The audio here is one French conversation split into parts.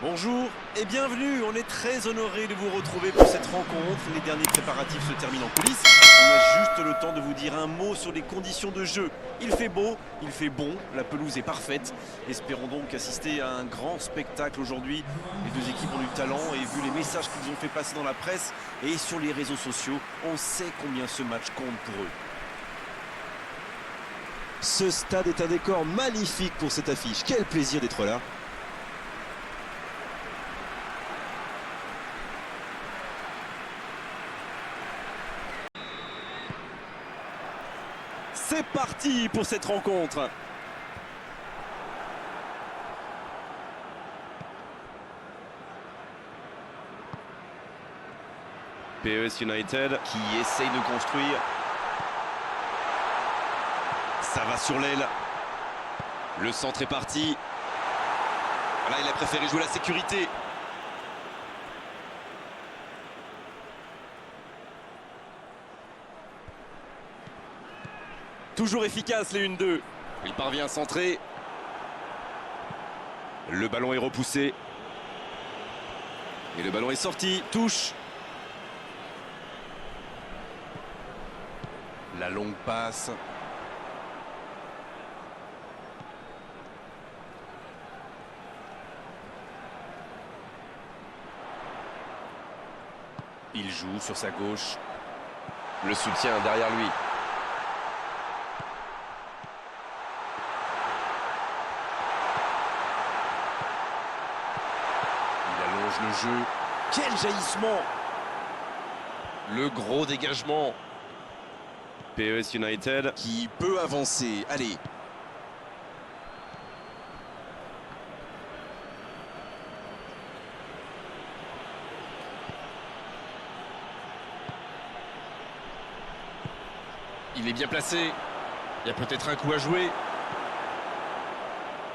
Bonjour et bienvenue, on est très honoré de vous retrouver pour cette rencontre. Les derniers préparatifs se terminent en coulisses. On a juste le temps de vous dire un mot sur les conditions de jeu. Il fait beau, il fait bon, la pelouse est parfaite. Espérons donc assister à un grand spectacle aujourd'hui. Les deux équipes ont du talent et vu les messages qu'ils ont fait passer dans la presse et sur les réseaux sociaux, on sait combien ce match compte pour eux. Ce stade est un décor magnifique pour cette affiche. Quel plaisir d'être là. C'est parti pour cette rencontre. PES United qui essaye de construire. Ça va sur l'aile. Le centre est parti. Là, il a préféré jouer la sécurité. Toujours efficace les 1-2. Il parvient à centrer. Le ballon est repoussé. Et le ballon est sorti. Touche. La longue passe. Il joue sur sa gauche. Le soutien derrière lui. Le jeu, quel jaillissement! Le gros dégagement. PES United qui peut avancer, allez. Il est bien placé. Il y a peut-être un coup à jouer.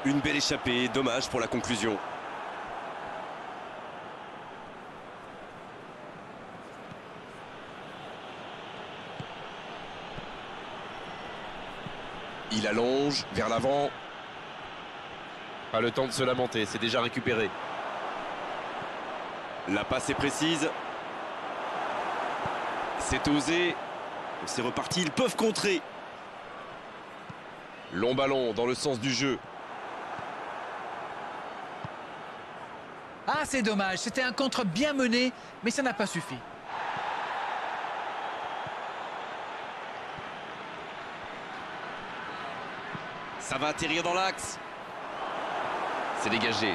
Une belle échappée, dommage pour la conclusion. Il allonge vers l'avant. Pas le temps de se lamenter, c'est déjà récupéré. La passe est précise. C'est osé. C'est reparti, ils peuvent contrer. Long ballon dans le sens du jeu. Ah, c'est dommage, c'était un contre bien mené, mais ça n'a pas suffi. Ça va atterrir dans l'axe. C'est dégagé.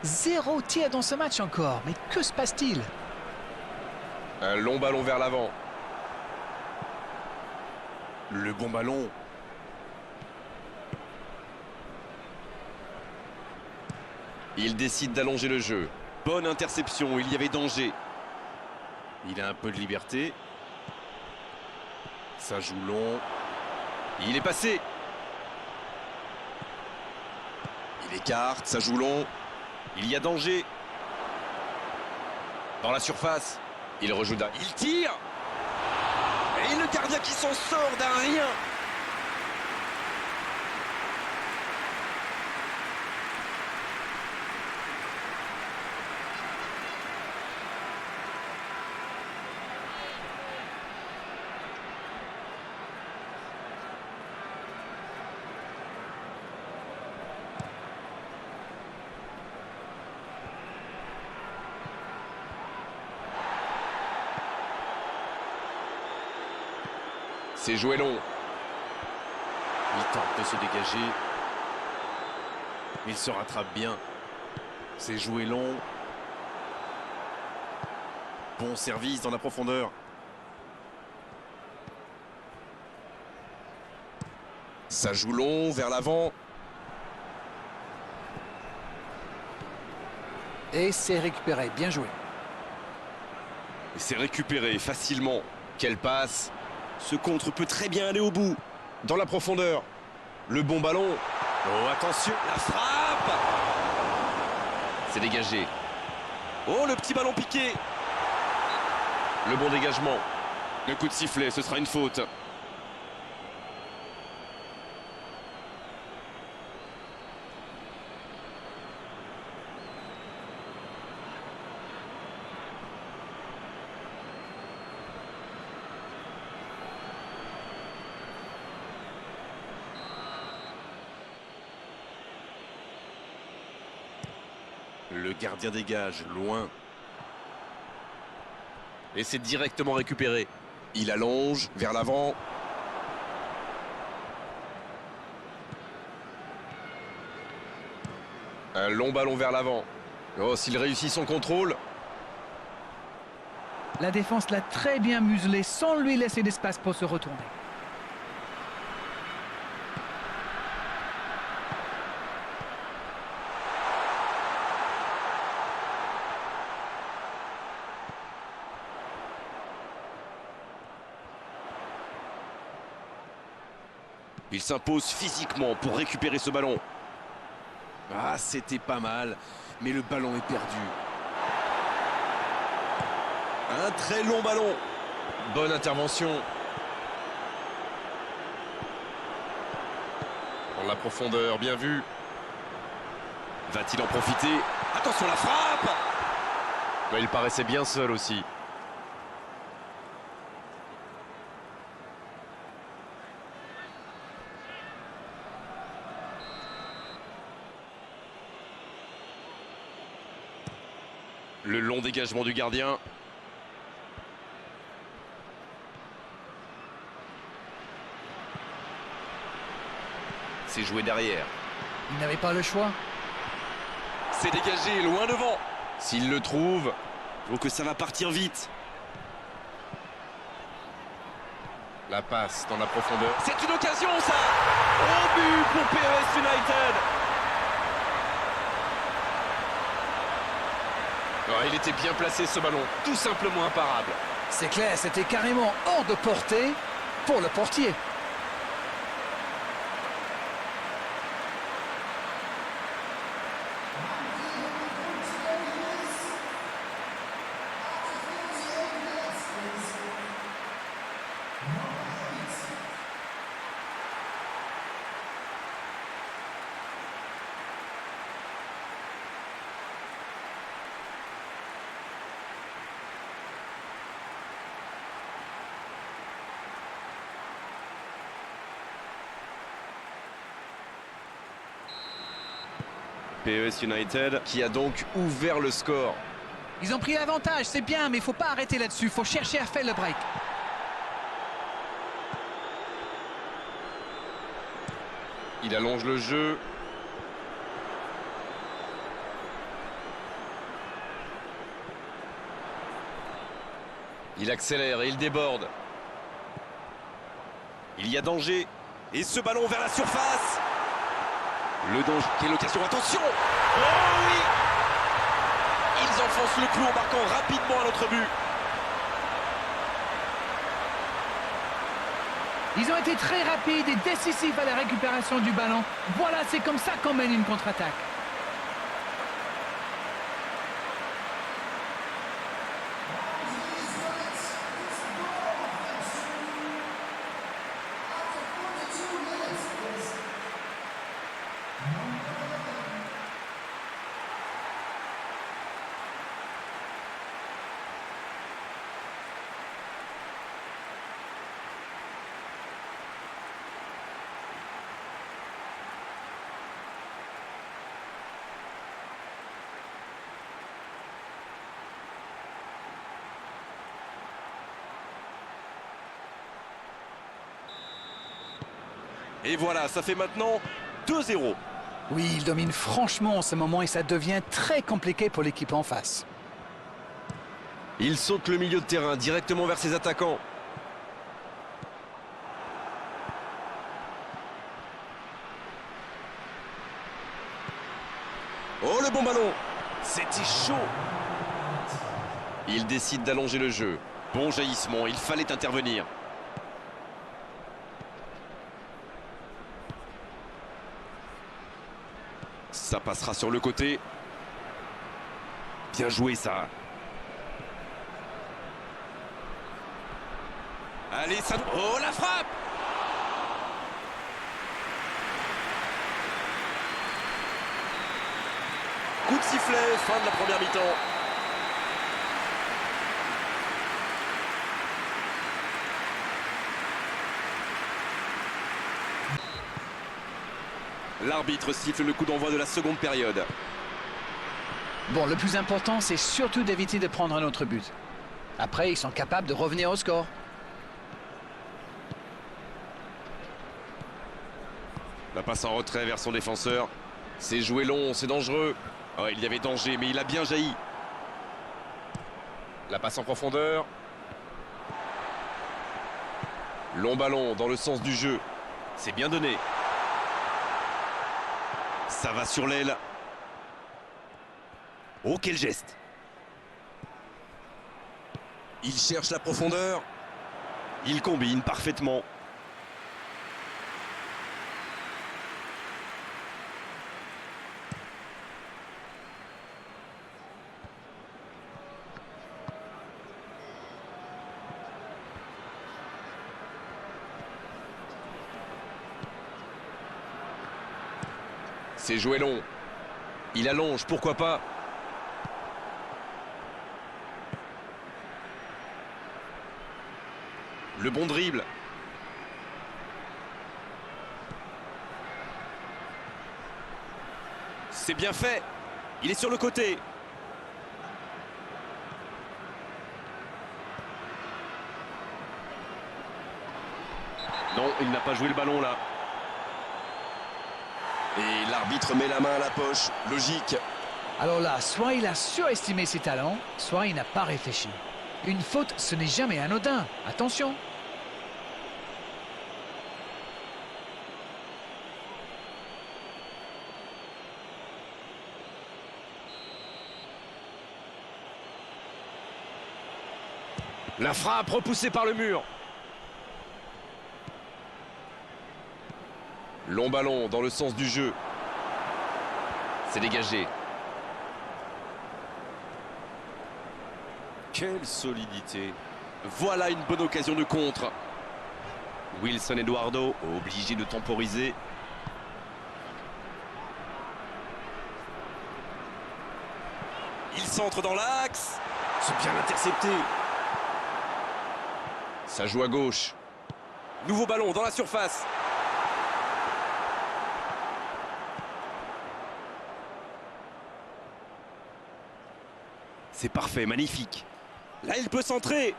Zéro tir dans ce match encore, mais que se passe-t-il? Un long ballon vers l'avant. Le bon ballon. Il décide d'allonger le jeu. Bonne interception, il y avait danger. Il a un peu de liberté. Ça joue long. Il est passé. Il écarte, ça joue long. Il y a danger. Dans la surface. Il rejoue d'un. Il tire. Et le gardien qui s'en sort d'un rien. C'est joué long. Il tente de se dégager. Il se rattrape bien. C'est joué long. Bon service dans la profondeur. Ça joue long vers l'avant. Et c'est récupéré, bien joué. C'est récupéré facilement. Quelle passe! Ce contre peut très bien aller au bout. Dans la profondeur. Le bon ballon. Oh, attention, la frappe! C'est dégagé. Oh, le petit ballon piqué. Le bon dégagement. Le coup de sifflet, ce sera une faute. Le gardien dégage, loin. Et c'est directement récupéré. Il allonge vers l'avant. Un long ballon vers l'avant. Oh, s'il réussit son contrôle. La défense l'a très bien muselé sans lui laisser d'espace pour se retourner. Il s'impose physiquement pour récupérer ce ballon. Ah, c'était pas mal, mais le ballon est perdu. Un très long ballon. Bonne intervention. Dans la profondeur, bien vu. Va-t-il en profiter? Attention, la frappe! Mais il paraissait bien seul aussi. Le long dégagement du gardien. C'est joué derrière. Il n'avait pas le choix. C'est dégagé, loin devant. S'il le trouve, faut que ça va partir vite. La passe dans la profondeur. C'est une occasion, ça! Au but pour PES United. Oh, il était bien placé ce ballon, tout simplement imparable. C'est clair, c'était carrément hors de portée pour le portier. PES United qui a donc ouvert le score. Ils ont pris l'avantage, c'est bien, mais il ne faut pas arrêter là-dessus. Il faut chercher à faire le break. Il allonge le jeu. Il accélère et il déborde. Il y a danger. Et ce ballon vers la surface. Le danger, quelle occasion, attention! Oh oui! Ils enfoncent le clou en marquant rapidement à notre but. Ils ont été très rapides et décisifs à la récupération du ballon. Voilà, c'est comme ça qu'on mène une contre-attaque. Et voilà, ça fait maintenant 2-0. Oui, il domine franchement en ce moment et ça devient très compliqué pour l'équipe en face. Il saute le milieu de terrain directement vers ses attaquants. Oh, le bon ballon! C'était chaud! Il décide d'allonger le jeu. Bon jaillissement, il fallait intervenir. Ça passera sur le côté. Bien joué ça. Allez, ça... Oh, la frappe! Coup de sifflet, fin de la première mi-temps. L'arbitre siffle le coup d'envoi de la seconde période. Bon, le plus important, c'est surtout d'éviter de prendre un autre but. Après, ils sont capables de revenir au score. La passe en retrait vers son défenseur. C'est joué long, c'est dangereux. Oh, il y avait danger, mais il a bien jailli. La passe en profondeur. Long ballon dans le sens du jeu. C'est bien donné. Ça va sur l'aile. Oh, quel geste! Il cherche la profondeur. Il combine parfaitement. C'est joué long. Il allonge, pourquoi pas. Le bon dribble. C'est bien fait. Il est sur le côté. Non, il n'a pas joué le ballon là. Et l'arbitre met la main à la poche. Logique. Alors là, soit il a surestimé ses talents, soit il n'a pas réfléchi. Une faute, ce n'est jamais anodin. Attention. La frappe repoussée par le mur. Long ballon dans le sens du jeu. C'est dégagé. Quelle solidité. Voilà une bonne occasion de contre. Wilson Eduardo, obligé de temporiser. Il centre dans l'axe. C'est bien intercepté. Ça joue à gauche. Nouveau ballon dans la surface. C'est parfait, magnifique. Là, il peut centrer.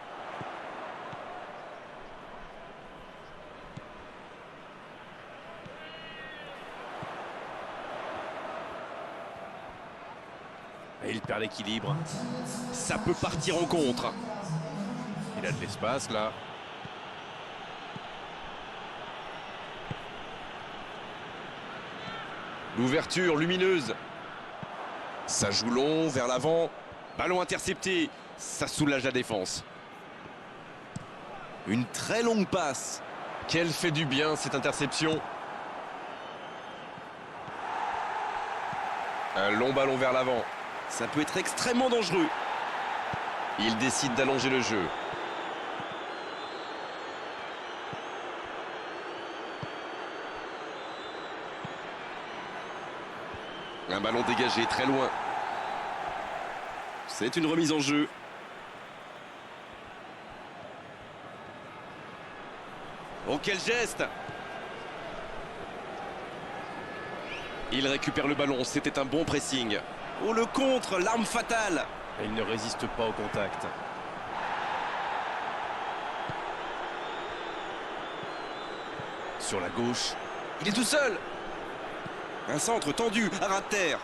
Et il perd l'équilibre. Ça peut partir en contre. Il a de l'espace, là. L'ouverture lumineuse. Ça joue long, vers l'avant. Ballon intercepté, ça soulage la défense. Une très longue passe. Quelle fait du bien cette interception. Un long ballon vers l'avant. Ça peut être extrêmement dangereux. Il décide d'allonger le jeu. Un ballon dégagé très loin. C'est une remise en jeu. Oh, quel geste! Il récupère le ballon, c'était un bon pressing. Oh, le contre, l'arme fatale! Et il ne résiste pas au contact. Sur la gauche, il est tout seul! Un centre tendu, à ras de terre.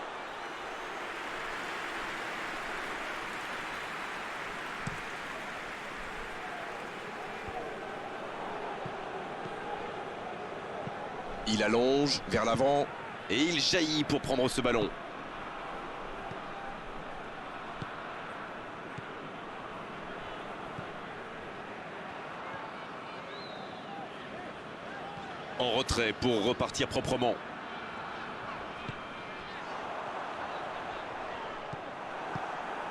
Il allonge vers l'avant et il jaillit pour prendre ce ballon. En retrait pour repartir proprement.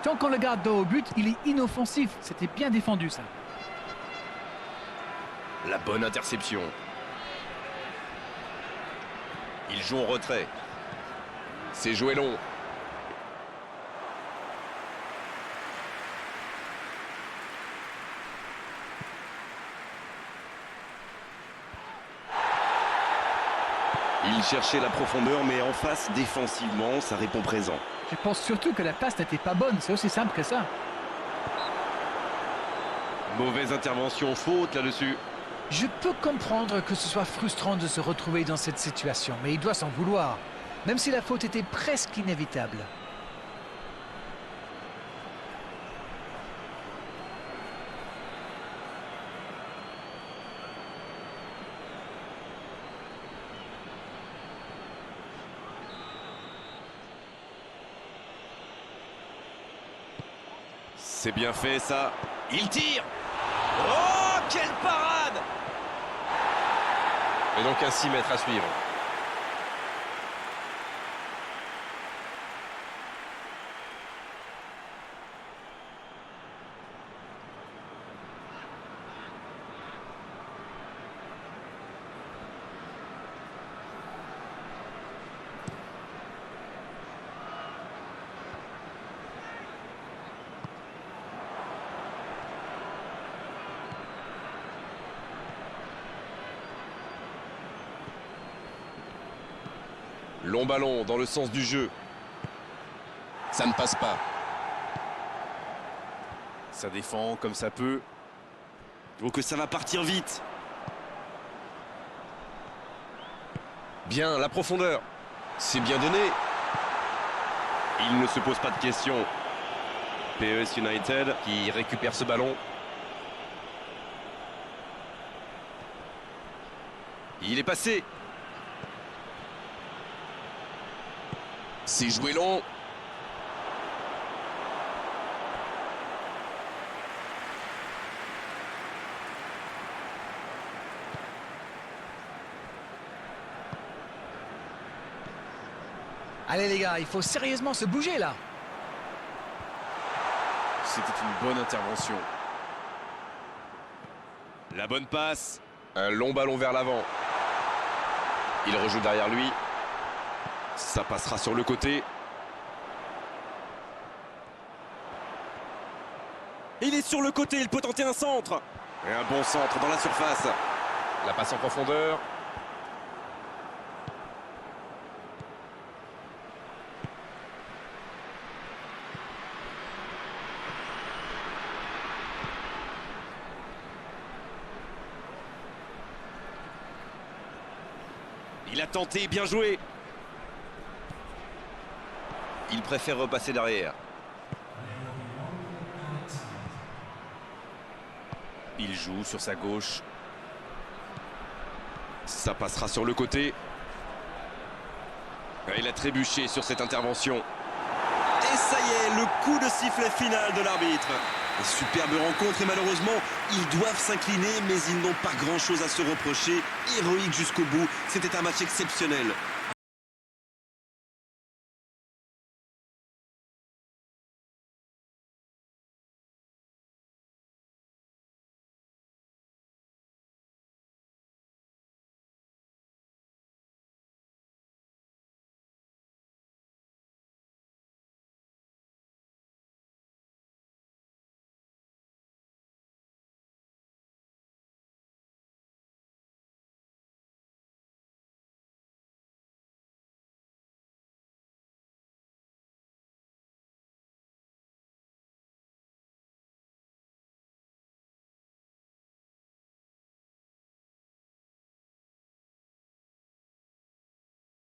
Tant qu'on le garde dos au but, il est inoffensif. C'était bien défendu, ça. La bonne interception. Il joue en retrait. C'est joué long. Il cherchait la profondeur, mais en face, défensivement, ça répond présent. Je pense surtout que la passe n'était pas bonne. C'est aussi simple que ça. Mauvaise intervention, faute là-dessus. Je peux comprendre que ce soit frustrant de se retrouver dans cette situation, mais il doit s'en vouloir, même si la faute était presque inévitable. C'est bien fait, ça. Il tire. Oh, quelle parade! Et donc un 6 mètres à suivre. Long ballon dans le sens du jeu. Ça ne passe pas. Ça défend comme ça peut. Oh, que ça va partir vite. Bien, la profondeur. C'est bien donné. Il ne se pose pas de questions. PES United Qui récupère ce ballon. Il est passé. C'est joué long. Allez les gars, il faut sérieusement se bouger là. C'était une bonne intervention. La bonne passe. Un long ballon vers l'avant. Il rejoue derrière lui. Ça passera sur le côté. Il est sur le côté, il peut tenter un centre. Et un bon centre dans la surface. La passe en profondeur. Il a tenté, bien joué. Il préfère repasser derrière. Il joue sur sa gauche. Ça passera sur le côté. Il a trébuché sur cette intervention. Et ça y est, le coup de sifflet final de l'arbitre. Superbe rencontre et malheureusement, ils doivent s'incliner, mais ils n'ont pas grand-chose à se reprocher. Héroïque jusqu'au bout, c'était un match exceptionnel.